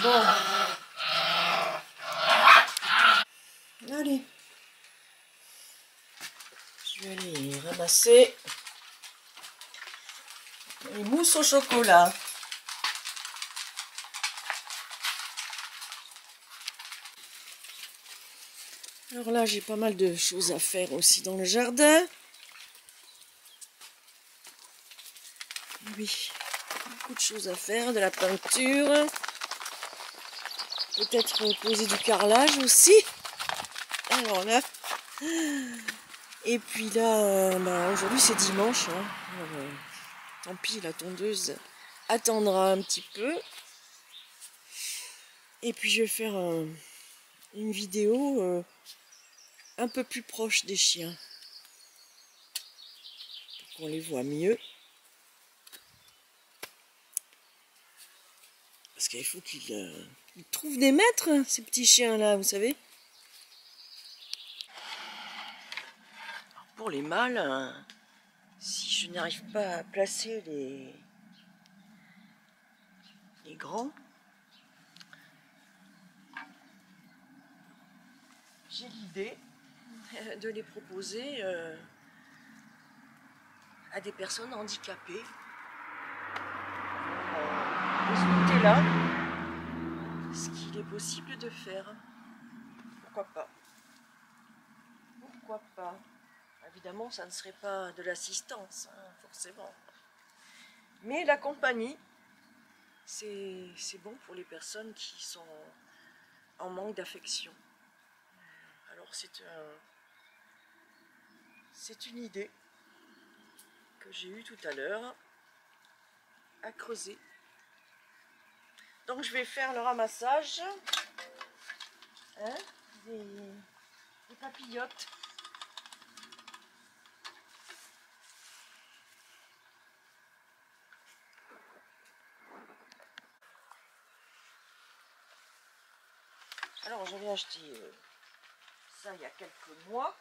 Bon. Allez. Je vais aller ramasser les mousses au chocolat. Alors là, j'ai pas mal de choses à faire aussi dans le jardin. Oui, beaucoup de choses à faire, de la peinture. Peut-être poser du carrelage aussi. Alors là. Et puis là, aujourd'hui c'est dimanche. Hein. Alors, tant pis, la tondeuse attendra un petit peu. Et puis je vais faire une vidéo un peu plus proche des chiens. Pour qu'on les voit mieux. Parce qu'il faut qu'ils trouvent des maîtres, ces petits chiens-là, vous savez. Alors pour les mâles, si je n'arrive pas à placer les grands, j'ai l'idée de les proposer à des personnes handicapées. De ce côté-là, ce qu'il est possible de faire. Pourquoi pas? Pourquoi pas? Évidemment, ça ne serait pas de l'assistance, hein, forcément. Mais la compagnie, c'est bon pour les personnes qui sont en manque d'affection. Alors c'est une idée que j'ai eue tout à l'heure à creuser. Donc je vais faire le ramassage des papillotes. Alors j'avais acheté ça il y a quelques mois.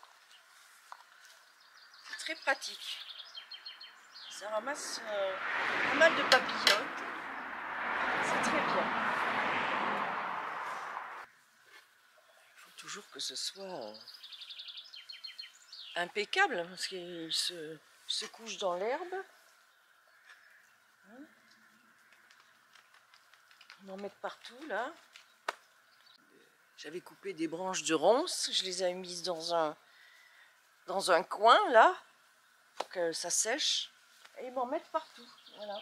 C'est très pratique. Ça ramasse pas mal de papillotes. C'est très bien. Il faut toujours que ce soit impeccable parce qu'ils se couchent dans l'herbe. Ils en mettent partout là. J'avais coupé des branches de ronces, je les ai mises dans un coin là pour que ça sèche. Et ils m'en mettent partout. Voilà.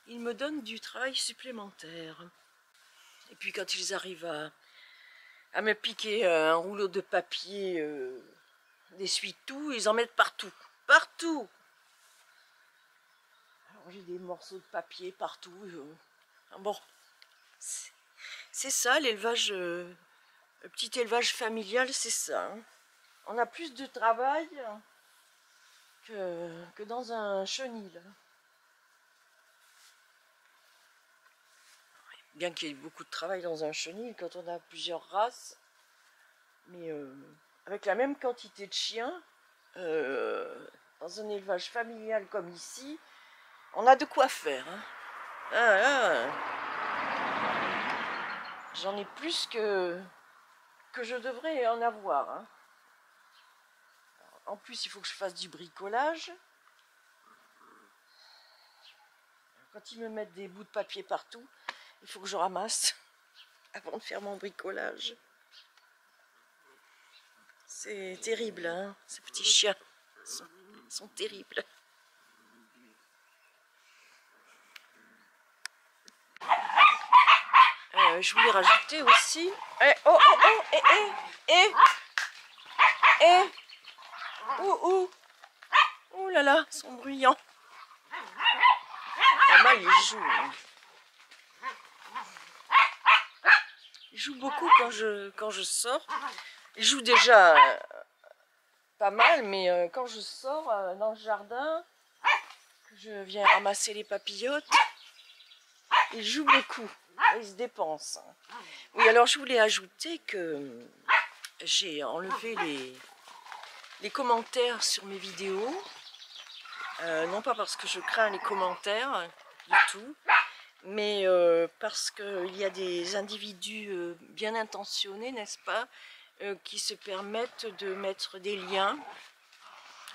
Ils me donnent du travail supplémentaire. Et puis quand ils arrivent à me piquer un rouleau de papier d'essuie-tout, ils en mettent partout. Partout! Alors j'ai des morceaux de papier partout. Bon, c'est ça l'élevage, le petit élevage familial, c'est ça. Hein. On a plus de travail que dans un chenil. Bien qu'il y ait beaucoup de travail dans un chenil quand on a plusieurs races, mais avec la même quantité de chiens, dans un élevage familial comme ici, on a de quoi faire. Hein. J'en ai plus que je devrais en avoir. Hein. En plus, il faut que je fasse du bricolage. Quand ils me mettent des bouts de papier partout, il faut que je ramasse avant de faire mon bricolage. C'est terrible, hein, ces petits chiens. Ils sont terribles. Je voulais rajouter aussi... Oh là là, ils sont bruyants. Là-bas, ils jouent. Ils jouent beaucoup quand je sors. Ils jouent déjà pas mal, mais quand je sors dans le jardin, que je viens ramasser les papillotes, ils jouent beaucoup. Ils se dépensent. Oui, alors je voulais ajouter que j'ai enlevé les commentaires sur mes vidéos. Non pas parce que je crains les commentaires du tout, mais parce qu'il y a des individus bien intentionnés, n'est-ce pas, qui se permettent de mettre des liens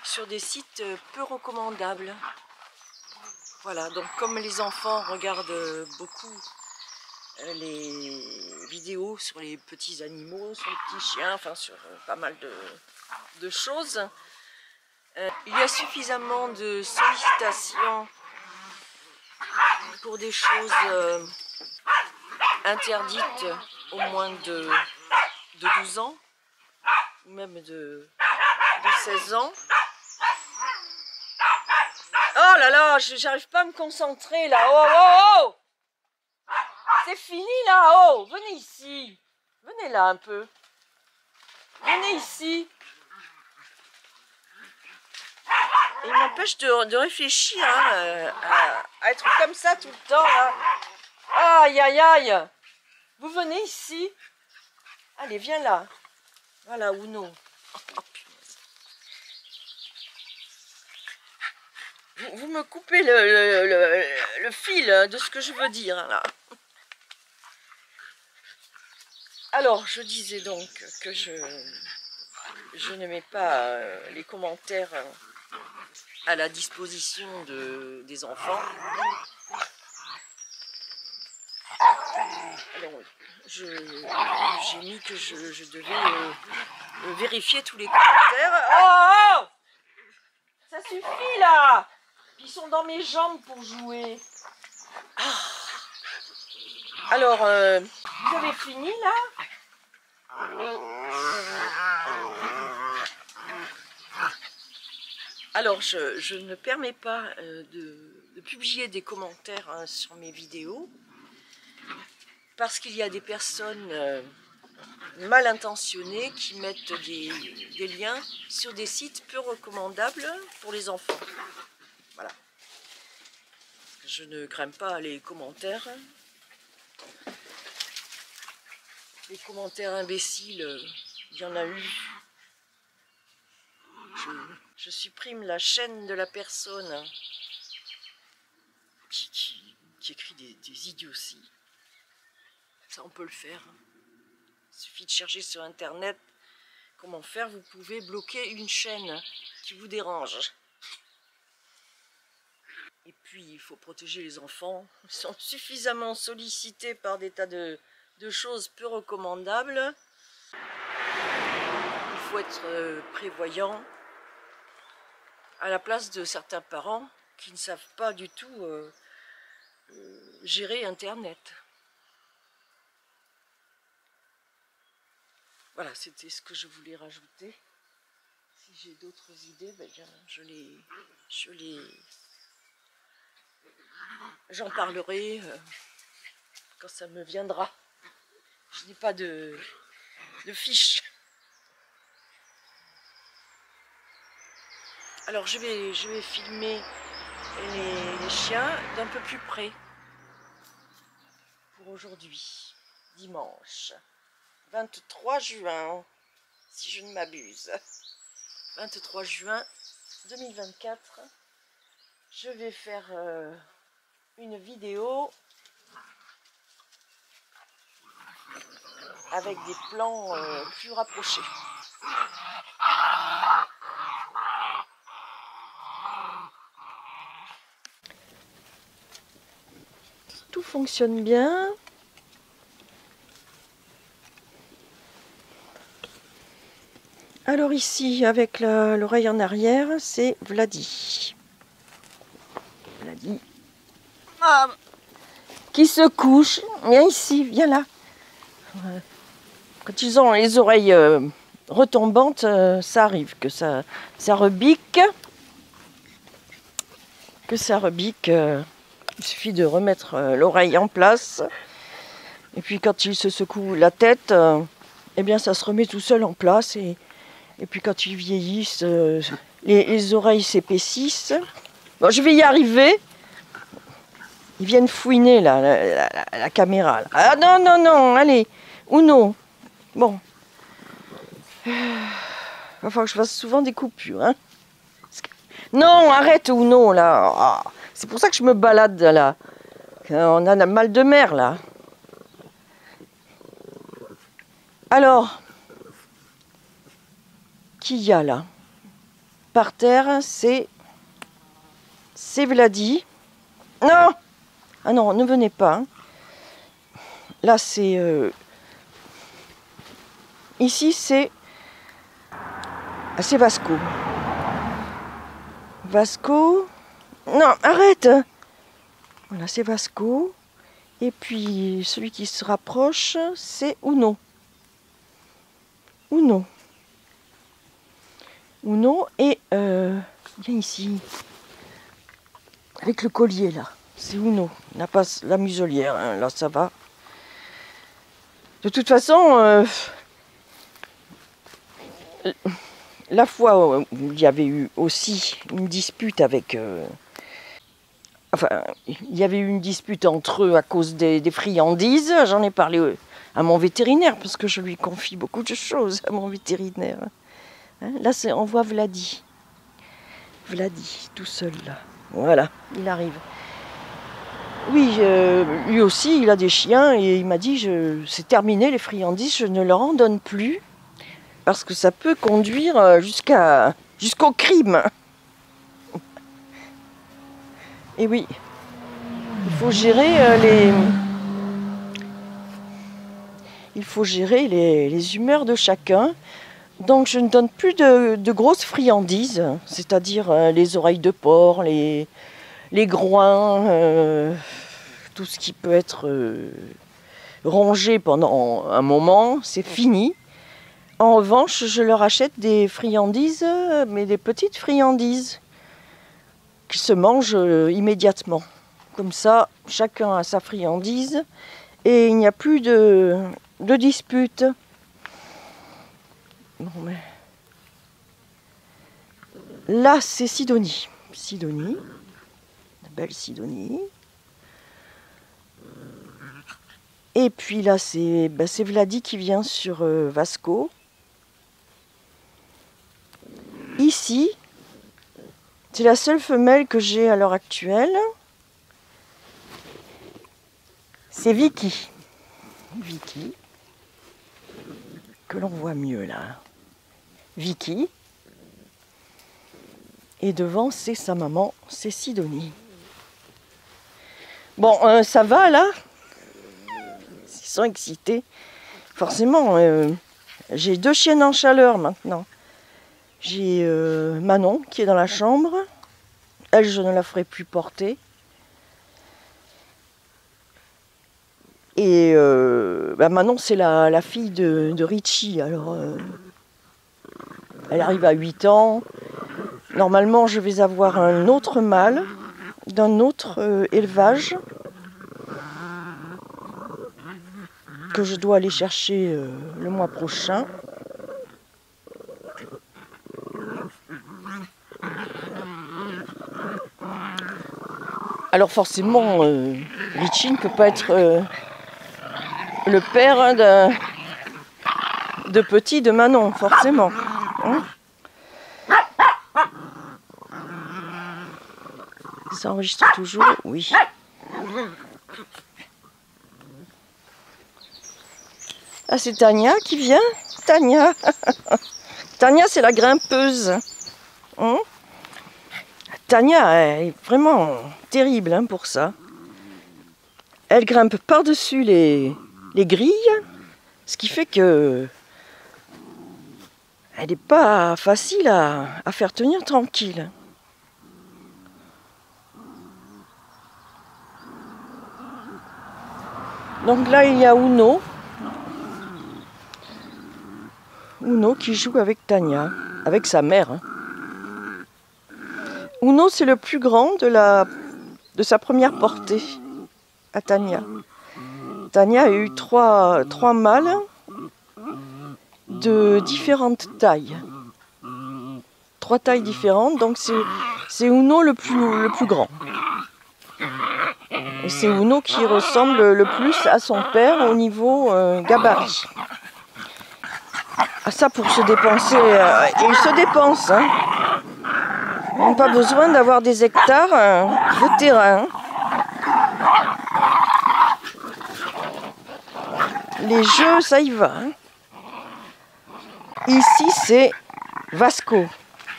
sur des sites peu recommandables. Voilà, donc comme les enfants regardent beaucoup les vidéos sur les petits animaux, sur les petits chiens, enfin sur pas mal de choses, il y a suffisamment de sollicitations pour des choses interdites au moins de 12 ans, ou même de 16 ans. Oh là là, j'arrive pas à me concentrer là. Oh oh oh! C'est fini là, oh! Venez ici. Venez là un peu. Venez ici. Et il m'empêche de réfléchir hein, à être comme ça tout le temps là. Aïe aïe aïe! Vous venez ici. Allez, viens là. Voilà, Uno. Oh, vous me coupez le fil de ce que je veux dire là. Alors, je disais donc que je ne mets pas les commentaires à la disposition des enfants. Alors, j'ai mis que je devais vérifier tous les commentaires. Oh, oh! Ça suffit là! Ils sont dans mes jambes pour jouer. Ah. Alors, vous avez fini là? Alors, je ne permets pas de publier des commentaires hein, sur mes vidéos parce qu'il y a des personnes mal intentionnées qui mettent des liens sur des sites peu recommandables pour les enfants. Voilà. Je ne crains pas les commentaires. Les commentaires imbéciles, il y en a eu. Je supprime la chaîne de la personne qui écrit des idioties. Ça, on peut le faire. Il suffit de chercher sur Internet comment faire. Vous pouvez bloquer une chaîne qui vous dérange. Et puis, il faut protéger les enfants. Ils sont suffisamment sollicités par des tas de choses peu recommandables. Il faut être prévoyant à la place de certains parents qui ne savent pas du tout gérer Internet. Voilà, c'était ce que je voulais rajouter. Si j'ai d'autres idées, ben bien, j'en parlerai quand ça me viendra. Je n'ai pas de fiche. Alors je vais filmer les chiens d'un peu plus près pour aujourd'hui, dimanche 23 juin, si je ne m'abuse. 23 juin 2024, je vais faire une vidéo avec des plans plus rapprochés. Tout fonctionne bien. Alors ici, avec l'oreille en arrière, c'est Vladi. Vladi. Ah, qui se couche. Viens ici, viens là. Quand ils ont les oreilles retombantes, ça arrive que ça rebique. Il suffit de remettre l'oreille en place. Et puis quand ils se secouent la tête, eh bien ça se remet tout seul en place. Et puis quand ils vieillissent, les oreilles s'épaississent. Bon, je vais y arriver. Ils viennent fouiner là, la caméra. Là. Ah non, non, non, allez. Uno. Bon. Il va falloir que je fasse souvent des coupures. Hein. Non, arrête Uno là. Ah, c'est pour ça que je me balade là. On a mal de mer là. Alors, qui y a là? Par terre, c'est Vladi. Non! Ah non, ne venez pas. Hein. Là, c'est... Ici, c'est... Ah, c'est Vasco. Vasco... Non, arrête! Voilà, c'est Vasco. Et puis, celui qui se rapproche, c'est Uno. Uno. Uno et... viens ici. Avec le collier, là. C'est Uno. Il n'a pas la muselière, hein. Là, ça va. De toute façon... la fois où il y avait eu aussi une dispute avec... Enfin, il y avait eu une dispute entre eux à cause des friandises. J'en ai parlé à mon vétérinaire, parce que je lui confie beaucoup de choses à mon vétérinaire. Hein, là, on voit Vladi. Vladi, tout seul, là. Voilà, il arrive. Oui, lui aussi, il a des chiens, et il m'a dit, c'est terminé les friandises, je ne leur en donne plus, parce que ça peut conduire jusqu'au crime. Et oui, il faut gérer les humeurs de chacun. Donc je ne donne plus de grosses friandises, c'est-à-dire les oreilles de porc, les groins, tout ce qui peut être rongé pendant un moment, c'est fini. En revanche, je leur achète des friandises, mais des petites friandises qui se mangent immédiatement. Comme ça, chacun a sa friandise et il n'y a plus de dispute. Bon, mais... Là, c'est Sidonie. Sidonie, la belle Sidonie. Et puis là, c'est Vladi qui vient sur Vasco. Ici, c'est la seule femelle que j'ai à l'heure actuelle. C'est Vicky. Vicky. Que l'on voit mieux là. Vicky. Et devant, c'est sa maman, c'est Sidonie. Bon, ça va là? Ils sont excités. Forcément, j'ai 2 chiennes en chaleur maintenant. J'ai Manon qui est dans la chambre. Elle, je ne la ferai plus porter. Et Manon, c'est la fille de Richie. Alors, elle arrive à 8 ans. Normalement, je vais avoir un autre mâle d'un autre élevage que je dois aller chercher le mois prochain. Alors forcément, Richie ne peut pas être le père de petit de Manon, forcément. Hein? Ça enregistre toujours? Oui. Ah, c'est Tania qui vient? Tania. Tania, c'est la grimpeuse. Hein? Tania, elle est vraiment terrible hein, pour ça. Elle grimpe par-dessus les grilles, ce qui fait que elle n'est pas facile à faire tenir tranquille. Donc là, il y a Uno. Uno qui joue avec Tania, avec sa mère. Hein. Uno, c'est le plus grand de sa première portée à Tania. Tania a eu trois mâles de différentes tailles. 3 tailles différentes, donc c'est Uno le plus grand. Et c'est Uno qui ressemble le plus à son père au niveau gabarit. Ah, ça pour se dépenser, il se dépense. Hein. On n'a pas besoin d'avoir des hectares de terrain. les jeux, ça y va. Hein. Ici, c'est Vasco.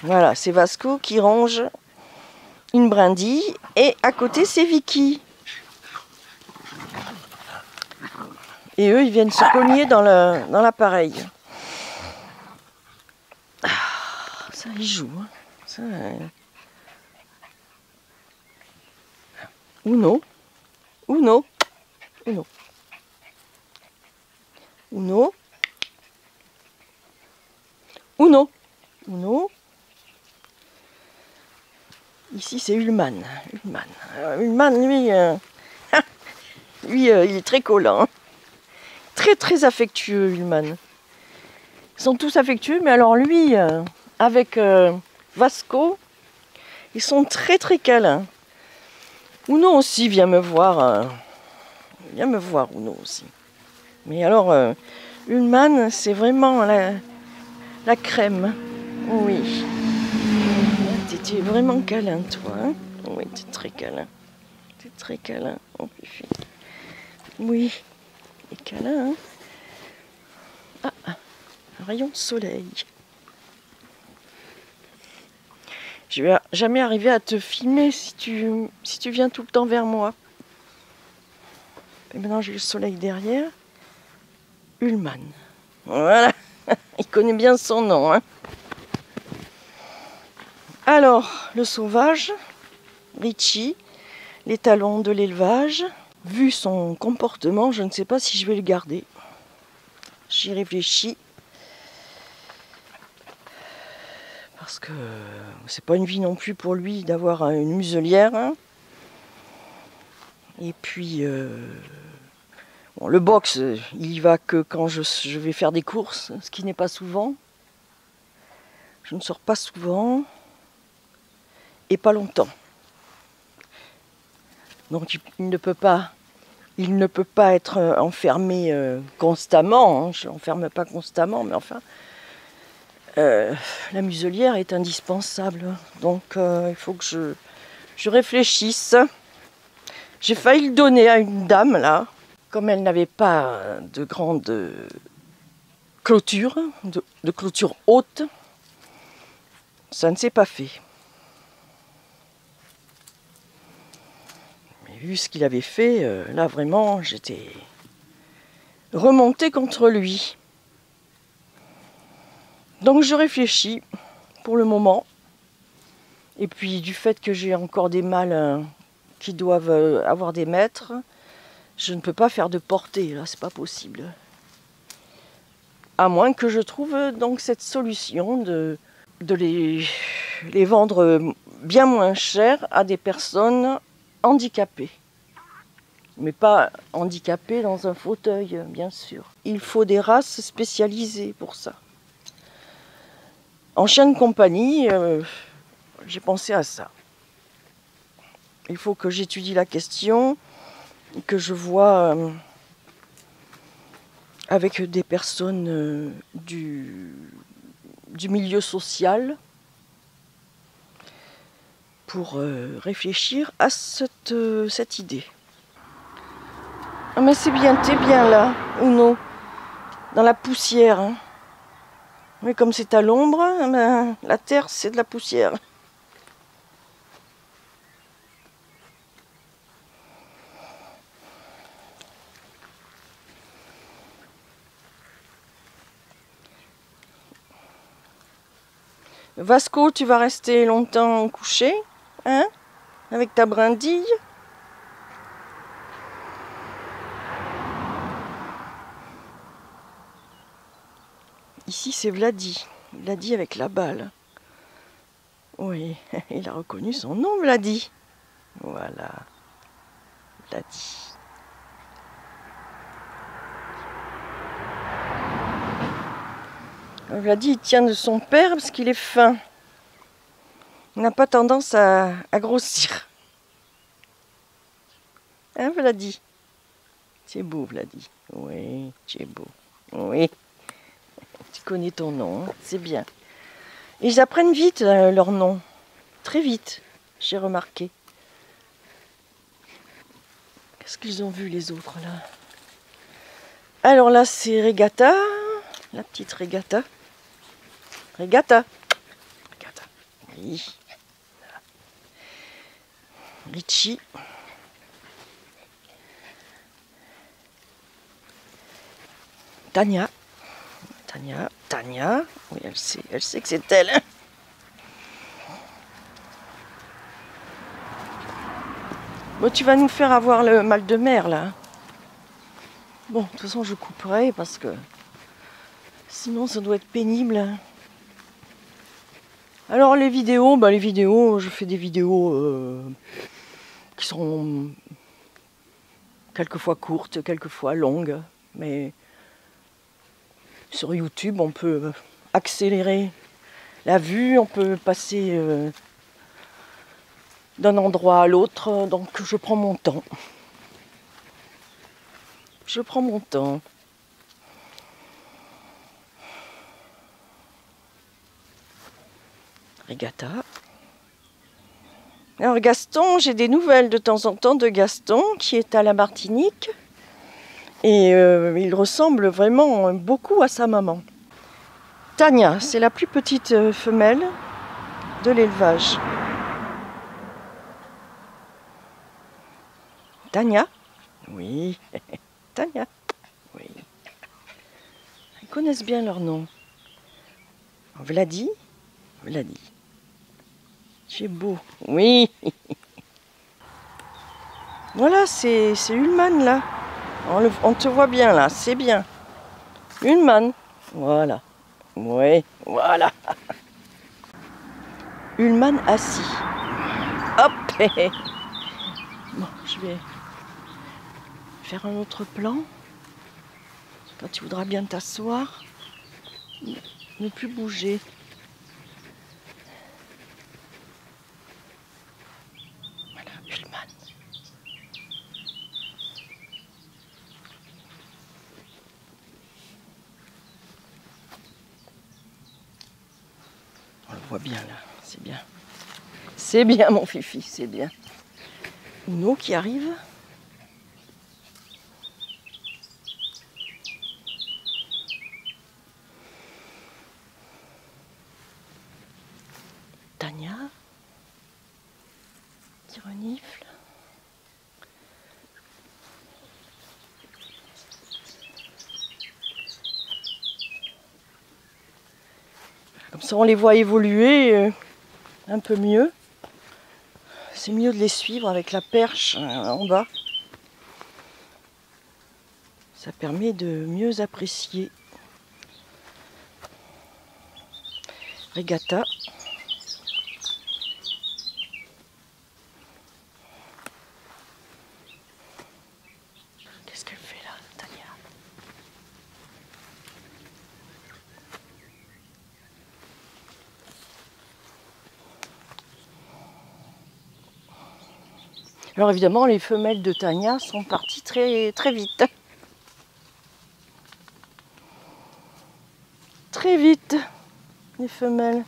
Voilà, c'est Vasco qui ronge une brindille. Et à côté, c'est Vicky. Et eux, ils viennent se cogner dans l'appareil. Ah, ça, ils jouent. Hein. Ça, Uno. Uno. Uno. Uno. Uno. Uno. Ici, c'est Ullman. Ullman. Ullman, lui, lui il est très collant. Très, très affectueux, Ullman. Ils sont tous affectueux, mais alors lui, avec Vasco, ils sont très, très câlins. Uno aussi vient me voir. Viens me voir, Uno aussi. Mais alors, Ullman, c'est vraiment la crème. Oui. Tu es vraiment câlin, toi. Hein? Oui, tu es très câlin. Tu es très câlin. Oh, oui, il est câlin. Hein? Ah, un rayon de soleil. Je vais jamais arriver à te filmer si tu viens tout le temps vers moi. Et maintenant, j'ai le soleil derrière. Ullman. Voilà. Il connaît bien son nom. Hein. Alors, le sauvage, Richie, les talons de l'élevage. Vu son comportement, je ne sais pas si je vais le garder. J'y réfléchis. Parce que c'est pas une vie non plus pour lui d'avoir une muselière. Hein. Et puis, bon, le box, il y va que quand je vais faire des courses, ce qui n'est pas souvent. Je ne sors pas souvent. Et pas longtemps. Donc il ne peut pas être enfermé constamment. Hein. Je ne l'enferme pas constamment, mais enfin, la muselière est indispensable. Donc il faut que je réfléchisse. J'ai failli le donner à une dame là, comme elle n'avait pas de grande clôture, de clôture haute. Ça ne s'est pas fait. Vu ce qu'il avait fait, là vraiment j'étais remontée contre lui. Donc je réfléchis pour le moment. Et puis du fait que j'ai encore des mâles qui doivent avoir des maîtres, je ne peux pas faire de portée, là c'est pas possible. À moins que je trouve donc cette solution de les vendre bien moins cher à des personnes handicapés. Mais pas handicapés dans un fauteuil, bien sûr. Il faut des races spécialisées pour ça. En chien de compagnie, j'ai pensé à ça. Il faut que j'étudie la question, que je vois avec des personnes du milieu social pour réfléchir à cette idée. Ah mais c'est bien, t'es bien là, Uno, dans la poussière. Hein. Mais comme c'est à l'ombre, ben, la terre c'est de la poussière. Vasco, tu vas rester longtemps couché, hein, avec ta brindille. Ici, c'est Vladi. Vladi avec la balle. Oui, il a reconnu son nom, Vladi. Voilà. Vladi. Vladi, il tient de son père parce qu'il est fin. Il n'a pas tendance à grossir. Hein, Vladi? C'est beau, Vladi. Oui, c'est beau. Oui. Tu connais ton nom, hein, c'est bien. Ils apprennent vite leur nom. Très vite, j'ai remarqué. Qu'est-ce qu'ils ont vu les autres là? Alors là, c'est Regatta, la petite Regatta. Regatta. Regatta. Oui. Richie. Tania. Tania. Oui, elle sait que c'est elle. Bon, tu vas nous faire avoir le mal de mer là. Bon, de toute façon, je couperai parce que sinon, ça doit être pénible. Alors, les vidéos, je fais des vidéos qui sont quelquefois courtes, quelquefois longues. Mais sur YouTube, on peut accélérer la vue, on peut passer d'un endroit à l'autre. Donc, je prends mon temps. Je prends mon temps. Regatta. Alors Gaston, j'ai des nouvelles de temps en temps de Gaston qui est à la Martinique. Et il ressemble vraiment beaucoup à sa maman. Tania, c'est la plus petite femelle de l'élevage. Tania? Oui. Tania? Oui. Ils connaissent bien leur nom. Vladi? Vladi. C'est beau. Oui. Voilà, c'est Ullman là. On te voit bien là, c'est bien. Ullman. Voilà. Oui, voilà. Ullman assis. Hop. Bon, je vais faire un autre plan. Quand tu voudras bien t'asseoir, ne plus bouger. Voilà, Ullman. On le voit bien là, c'est bien. C'est bien mon fifi, c'est bien. Uno qui arrive. Tania. Qui renifle. Comme ça on les voit évoluer un peu mieux. C'est mieux de les suivre avec la perche en bas. Ça permet de mieux apprécier. Regatta. Qu'est-ce qu'elle fait là, Tania? Alors évidemment, les femelles de Tania sont parties très, très vite. Très vite, les femelles.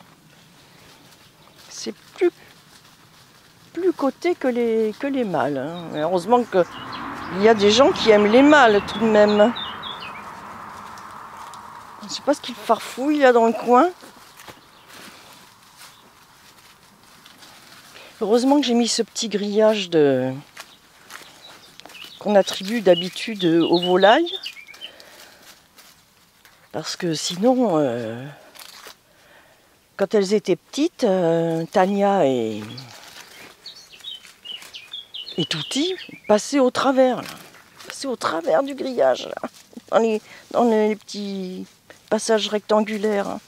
C'est plus coté que les mâles. Hein. Mais heureusement qu'il y a des gens qui aiment les mâles tout de même. Je ne sais pas ce qu'il farfouille là dans le coin. Heureusement que j'ai mis ce petit grillage qu'on attribue d'habitude aux volailles. Parce que sinon, quand elles étaient petites, Tania et Touti passaient au travers. Là. Passaient au travers du grillage. Là, dans les petits passages rectangulaires. Hein.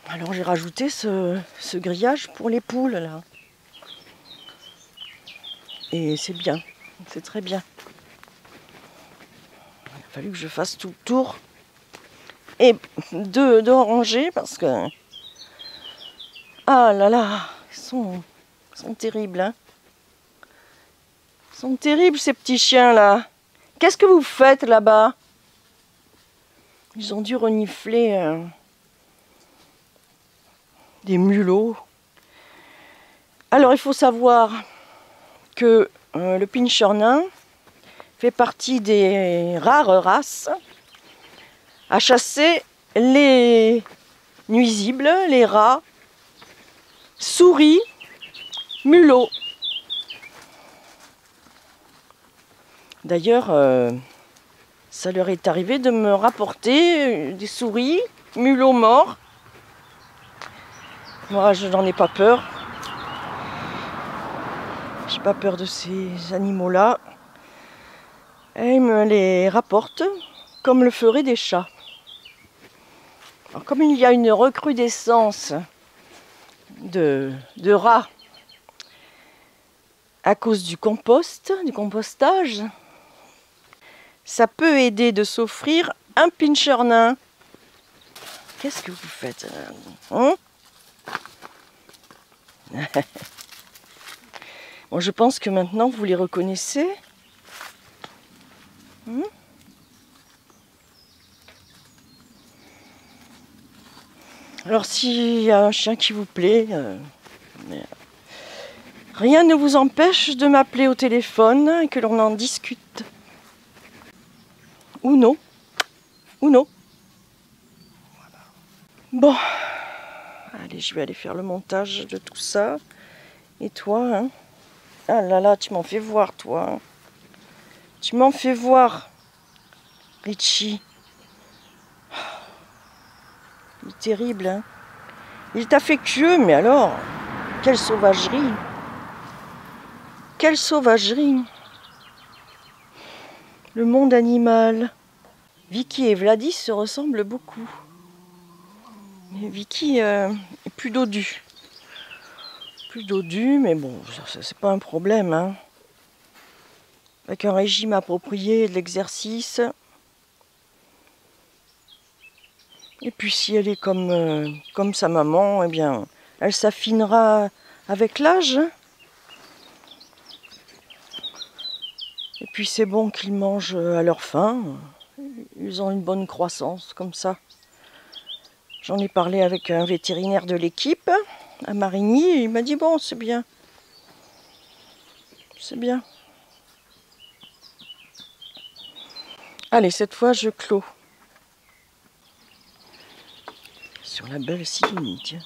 Alors j'ai rajouté ce grillage pour les poules là. Et c'est bien, c'est très bien. Il a fallu que je fasse tout le tour. Et deux rangées parce que... Ah là là, ils sont terribles. Hein. Ils sont terribles ces petits chiens là. Qu'est-ce que vous faites là-bas? Ils ont dû renifler... des mulots. Alors il faut savoir que le pincher nain, fait partie des rares races à chasser les nuisibles, les rats, souris, mulots. D'ailleurs, ça leur est arrivé de me rapporter des souris, mulots morts. Moi, je n'en ai pas peur. J'ai pas peur de ces animaux-là. Et ils me les rapportent comme le feraient des chats. Alors, comme il y a une recrudescence de rats à cause du compostage, ça peut aider de s'offrir un pincher nain. Qu'est-ce que vous faites, hein? Bon, je pense que maintenant vous les reconnaissez. Alors s'il y a un chien qui vous plaît, rien ne vous empêche de m'appeler au téléphone et que l'on en discute. Ou non. Ou non. Voilà. Bon. Allez, je vais aller faire le montage de tout ça. Et toi, hein? Ah là là, tu m'en fais voir, toi. Hein. Tu m'en fais voir, Richie. Il est terrible, hein? Il est affectueux, mais alors, quelle sauvagerie! Quelle sauvagerie! Le monde animal. Vicky et Vladis se ressemblent beaucoup. Mais Vicky est plus dodue. Plus dodue, mais bon, ça c'est pas un problème, hein. Avec un régime approprié et de l'exercice. Et puis si elle est comme sa maman, eh bien, elle s'affinera avec l'âge. Et puis c'est bon qu'ils mangent à leur faim. Ils ont une bonne croissance comme ça. J'en ai parlé avec un vétérinaire de l'équipe à Marigny et il m'a dit bon, c'est bien. C'est bien. Allez, cette fois je clôt. Sur la belle Sidonie, tiens.